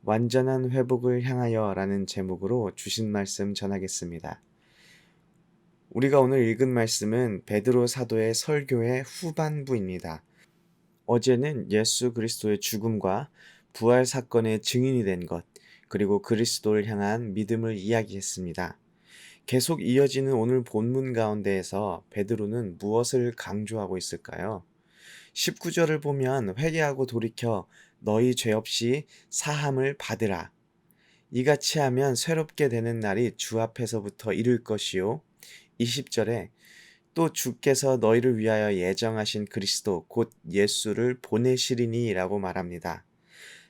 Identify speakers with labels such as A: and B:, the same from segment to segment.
A: 완전한 회복을 향하여 라는 제목으로 주신 말씀 전하겠습니다. 우리가 오늘 읽은 말씀은 베드로 사도의 설교의 후반부입니다. 어제는 예수 그리스도의 죽음과 부활 사건의 증인이 된 것, 그리고 그리스도를 향한 믿음을 이야기했습니다. 계속 이어지는 오늘 본문 가운데에서 베드로는 무엇을 강조하고 있을까요? 19절을 보면 회개하고 돌이켜 너희 죄 없이 사함을 받으라. 이같이 하면 새롭게 되는 날이 주 앞에서부터 이를 것이요. 20절에 또 주께서 너희를 위하여 예정하신 그리스도 곧 예수를 보내시리니 라고 말합니다.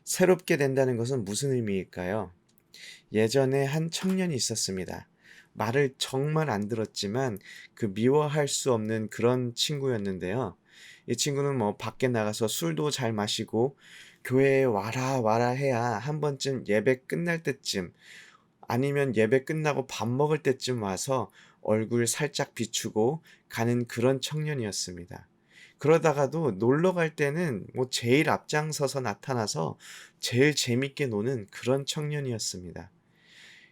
A: 새롭게 된다는 것은 무슨 의미일까요? 예전에 한 청년이 있었습니다. 말을 정말 안 들었지만 그 미워할 수 없는 그런 친구였는데요. 이 친구는 밖에 나가서 술도 잘 마시고 교회에 와라 와라 해야 한 번쯤 예배 끝날 때쯤 아니면 예배 끝나고 밥 먹을 때쯤 와서 얼굴 살짝 비추고 가는 그런 청년이었습니다. 그러다가도 놀러 갈 때는 제일 앞장서서 나타나서 제일 재밌게 노는 그런 청년이었습니다.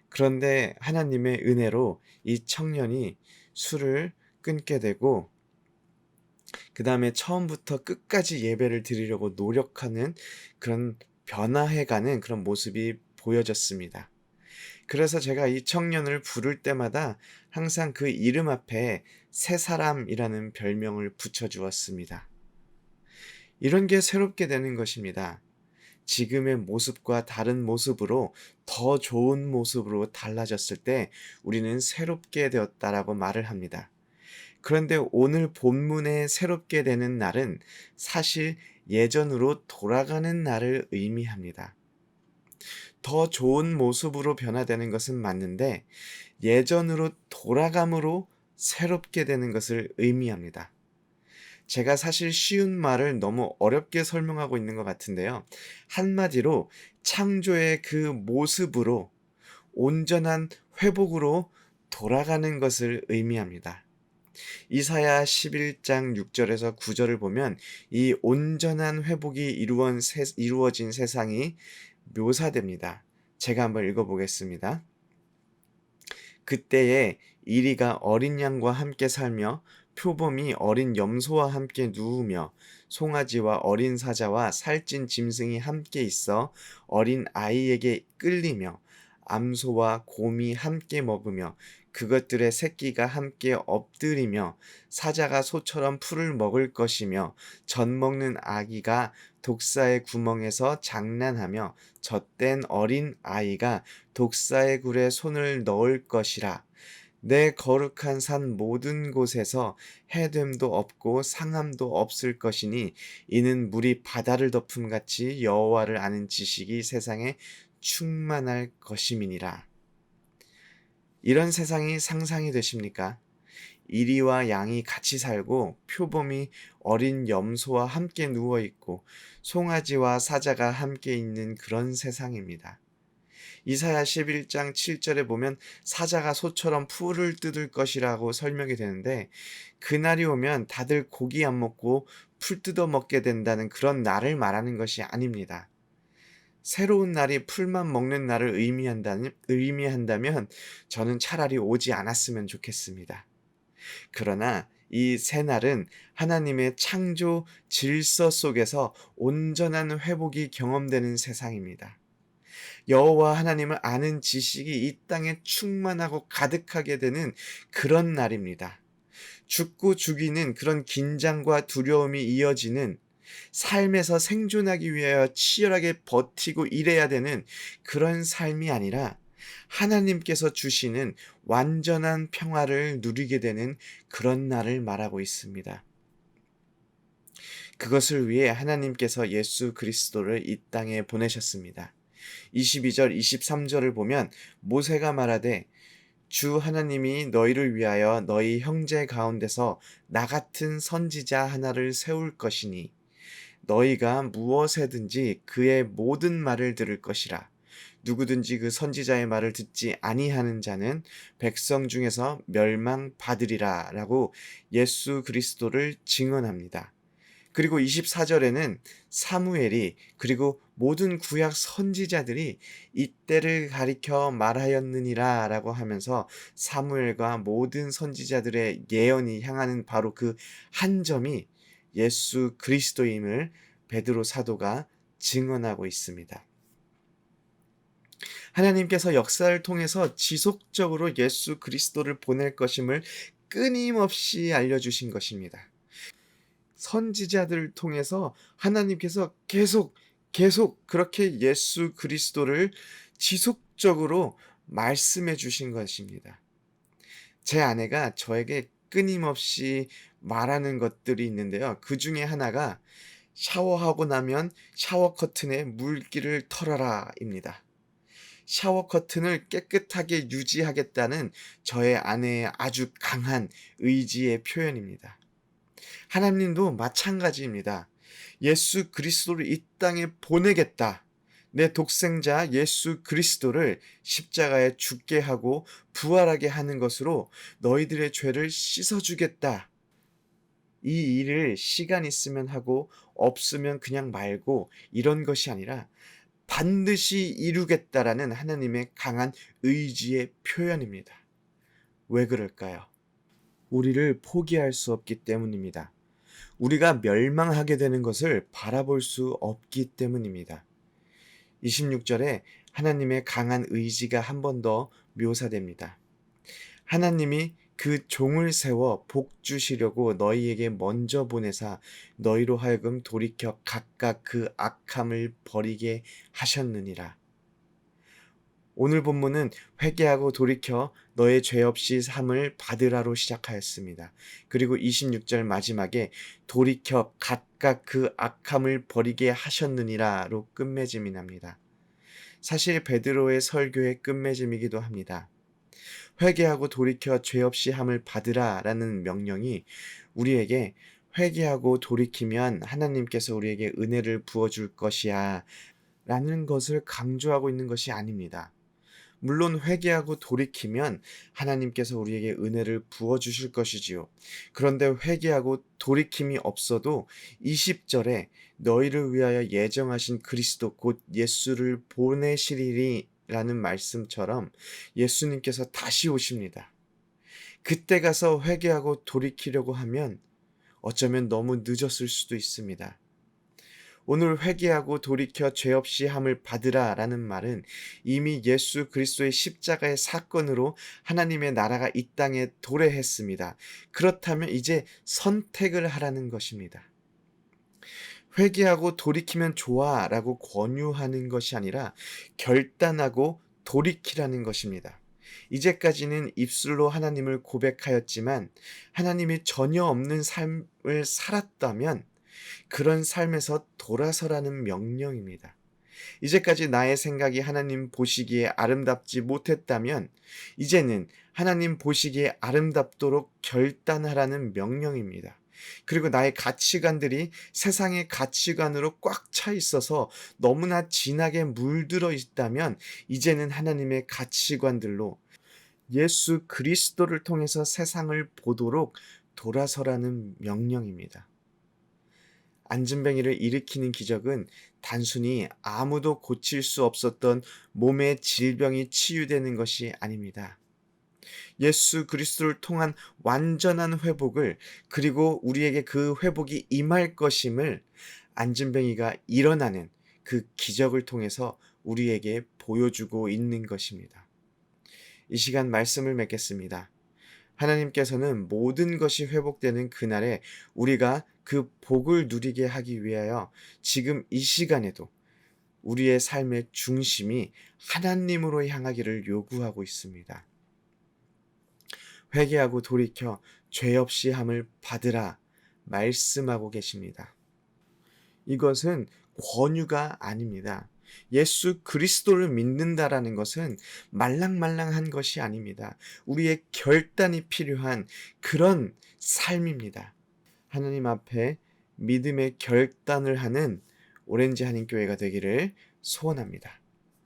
A: 그런데 하나님의 은혜로 이 청년이 술을 끊게 되고 그 다음에 처음부터 끝까지 예배를 드리려고 노력하는 그런 변화해가는 그런 모습이 보여졌습니다. 그래서 제가 이 청년을 부를 때마다 항상 그 이름 앞에 새 사람이라는 별명을 붙여주었습니다. 이런 게 새롭게 되는 것입니다. 지금의 모습과 다른 모습으로 더 좋은 모습으로 달라졌을 때 우리는 새롭게 되었다라고 말을 합니다. 그런데 오늘 본문에 새롭게 되는 날은 사실 예전으로 돌아가는 날을 의미합니다. 더 좋은 모습으로 변화되는 것은 맞는데 예전으로 돌아감으로 새롭게 되는 것을 의미합니다. 제가 사실 쉬운 말을 너무 어렵게 설명하고 있는 것 같은데요. 한마디로 창조의 그 모습으로 온전한 회복으로 돌아가는 것을 의미합니다. 이사야 11장 6절에서 9절을 보면 이 온전한 회복이 이루어진 세상이 묘사됩니다. 제가 한번 읽어보겠습니다. 그때에 이리가 어린 양과 함께 살며 표범이 어린 염소와 함께 누우며 송아지와 어린 사자와 살찐 짐승이 함께 있어 어린 아이에게 끌리며 암소와 곰이 함께 먹으며 그것들의 새끼가 함께 엎드리며 사자가 소처럼 풀을 먹을 것이며 젖 먹는 아기가 독사의 구멍에서 장난하며 젖된 어린 아이가 독사의 굴에 손을 넣을 것이라. 내 거룩한 산 모든 곳에서 해됨도 없고 상함도 없을 것이니 이는 물이 바다를 덮음같이 여호와를 아는 지식이 세상에 충만할 것임이니라. 이런 세상이 상상이 되십니까? 이리와 양이 같이 살고 표범이 어린 염소와 함께 누워 있고 송아지와 사자가 함께 있는 그런 세상입니다. 이사야 11장 7절에 보면 사자가 소처럼 풀을 뜯을 것이라고 설명이 되는데 그날이 오면 다들 고기 안 먹고 풀 뜯어 먹게 된다는 그런 날을 말하는 것이 아닙니다. 새로운 날이 풀만 먹는 날을 의미한다면 저는 차라리 오지 않았으면 좋겠습니다. 그러나 이 새날은 하나님의 창조 질서 속에서 온전한 회복이 경험되는 세상입니다. 여호와 하나님을 아는 지식이 이 땅에 충만하고 가득하게 되는 그런 날입니다. 죽고 죽이는 그런 긴장과 두려움이 이어지는 삶에서 생존하기 위하여 치열하게 버티고 일해야 되는 그런 삶이 아니라 하나님께서 주시는 완전한 평화를 누리게 되는 그런 날을 말하고 있습니다. 그것을 위해 하나님께서 예수 그리스도를 이 땅에 보내셨습니다. 22절, 23절을 보면 모세가 말하되 주 하나님이 너희를 위하여 너희 형제 가운데서 나 같은 선지자 하나를 세울 것이니 너희가 무엇에든지 그의 모든 말을 들을 것이라. 누구든지 그 선지자의 말을 듣지 아니하는 자는 백성 중에서 멸망받으리라 라고 예수 그리스도를 증언합니다. 그리고 24절에는 사무엘이 그리고 모든 구약 선지자들이 이때를 가리켜 말하였느니라 라고 하면서 사무엘과 모든 선지자들의 예언이 향하는 바로 그 한 점이 예수 그리스도임을 베드로 사도가 증언하고 있습니다. 하나님께서 역사를 통해서 지속적으로 예수 그리스도를 보낼 것임을 끊임없이 알려주신 것입니다. 선지자들을 통해서 하나님께서 계속 그렇게 예수 그리스도를 지속적으로 말씀해 주신 것입니다. 제 아내가 저에게 끊임없이 말하는 것들이 있는데요. 그 중에 하나가 샤워하고 나면 샤워 커튼에 물기를 털어라입니다. 샤워 커튼을 깨끗하게 유지하겠다는 저의 아내의 아주 강한 의지의 표현입니다. 하나님도 마찬가지입니다. 예수 그리스도를 이 땅에 보내겠다. 내 독생자 예수 그리스도를 십자가에 죽게 하고 부활하게 하는 것으로 너희들의 죄를 씻어주겠다. 이 일을 시간 있으면 하고 없으면 그냥 말고 이런 것이 아니라 반드시 이루겠다라는 하나님의 강한 의지의 표현입니다. 왜 그럴까요? 우리를 포기할 수 없기 때문입니다. 우리가 멸망하게 되는 것을 바라볼 수 없기 때문입니다. 26절에 하나님의 강한 의지가 한 번 더 묘사됩니다. 하나님이 그 종을 세워 복 주시려고 너희에게 먼저 보내사 너희로 하여금 돌이켜 각각 그 악함을 버리게 하셨느니라. 오늘 본문은 회개하고 돌이켜 너의 죄 없이 삶을 받으라로 시작하였습니다. 그리고 26절 마지막에 돌이켜 각각 그 악함을 버리게 하셨느니라로 끝맺음이 납니다. 사실 베드로의 설교의 끝맺음이기도 합니다. 회개하고 돌이켜 죄 없이 함을 받으라라는 명령이 우리에게 회개하고 돌이키면 하나님께서 우리에게 은혜를 부어줄 것이야 라는 것을 강조하고 있는 것이 아닙니다. 물론 회개하고 돌이키면 하나님께서 우리에게 은혜를 부어주실 것이지요. 그런데 회개하고 돌이킴이 없어도 20절에 너희를 위하여 예정하신 그리스도 곧 예수를 보내시리니 라는 말씀처럼 예수님께서 다시 오십니다. 그때 가서 회개하고 돌이키려고 하면 어쩌면 너무 늦었을 수도 있습니다. 오늘 회개하고 돌이켜 죄 없이 함을 받으라 라는 말은 이미 예수 그리스도의 십자가의 사건으로 하나님의 나라가 이 땅에 도래했습니다. 그렇다면 이제 선택을 하라는 것입니다. 회개하고 돌이키면 좋아 라고 권유하는 것이 아니라 결단하고 돌이키라는 것입니다. 이제까지는 입술로 하나님을 고백하였지만 하나님이 전혀 없는 삶을 살았다면 그런 삶에서 돌아서라는 명령입니다. 이제까지 나의 생각이 하나님 보시기에 아름답지 못했다면 이제는 하나님 보시기에 아름답도록 결단하라는 명령입니다. 그리고 나의 가치관들이 세상의 가치관으로 꽉 차 있어서 너무나 진하게 물들어 있다면 이제는 하나님의 가치관들로 예수 그리스도를 통해서 세상을 보도록 돌아서라는 명령입니다. 안진뱅이를 일으키는 기적은 단순히 아무도 고칠 수 없었던 몸의 질병이 치유되는 것이 아닙니다. 예수 그리스도를 통한 완전한 회복을 그리고 우리에게 그 회복이 임할 것임을 안진뱅이가 일어나는 그 기적을 통해서 우리에게 보여주고 있는 것입니다. 이 시간 말씀을 맺겠습니다. 하나님께서는 모든 것이 회복되는 그날에 우리가 그 복을 누리게 하기 위하여 지금 이 시간에도 우리의 삶의 중심이 하나님으로 향하기를 요구하고 있습니다. 회개하고 돌이켜 죄 없이 함을 받으라 말씀하고 계십니다. 이것은 권유가 아닙니다. 예수 그리스도를 믿는다라는 것은 말랑말랑한 것이 아닙니다. 우리의 결단이 필요한 그런 삶입니다. 하나님 앞에 믿음의 결단을 하는 오렌지 한인교회가 되기를 소원합니다.